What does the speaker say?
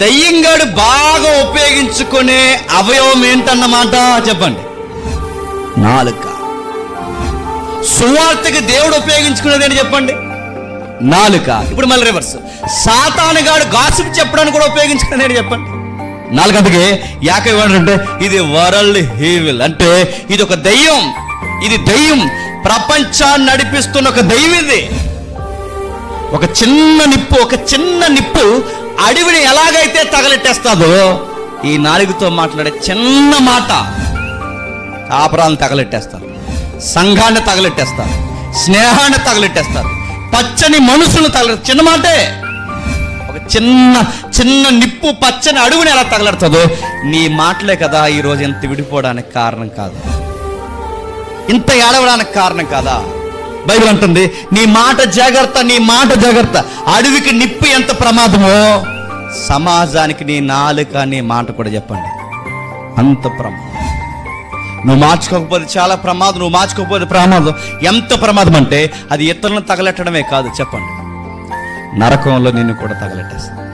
దయ్యంగాడు బాగా ఉపయోగించుకునే అవయవం ఏంటన్నమాట చెప్పండి? నాలుక. సువార్తకి దేవుడు ఉపయోగించుకునేది ఏంటి చెప్పండి? నాలుక. ఇప్పుడు మళ్ళీ రివర్స్, సాతానుగాడు గాసిప్ చెప్పడానికి కూడా ఉపయోగించుకునేది ఏంటి చెప్పండి? నాలుక. అందుకే యాకోబు అంటే ఇది వరల్డ్ ఈవిల్, అంటే ఇది ఒక దయ్యం, ఇది దయ్యం, ప్రపంచాన్ని నడిపిస్తున్న ఒక దయ్యం. ఇది ఒక చిన్న నిప్పు అడవిని ఎలాగైతే తగలెట్టేస్తాదో, ఈ నాలుగుతో మాట్లాడే చిన్న మాట కాపురాలను తగలెట్టేస్తారు, సంఘాన్ని తగలెట్టేస్తారు, స్నేహాన్ని తగలెట్టేస్తారు, పచ్చని మనుషులను చిన్న మాటే. ఒక చిన్న నిప్పు పచ్చని అడవిని ఎలా తగలెడుతుందో, నీ మాటలే కదా ఈరోజు ఇంత విడిపోవడానికి కారణం కాదా? ఇంత ఏడవడానికి కారణం కాదా? బైబిల్ అంటుంది నీ మాట జాగ్రత్త, నీ మాట జాగ్రత్త. అడవికి నిప్పు ఎంత ప్రమాదమో, సమాజానికి నీ నాలుక, నీ మాట కూడా చెప్పండి అంత ప్రమాదం. నువ్వు మార్చుకోకపోతే చాలా ప్రమాదం, నువ్వు మార్చుకోకపోతే ప్రమాదం. ఎంత ప్రమాదం అంటే అది ఇతరులను తగలెట్టడమే కాదు చెప్పండి, నరకంలో నిన్ను కూడా తగలెట్టేస్తుంది.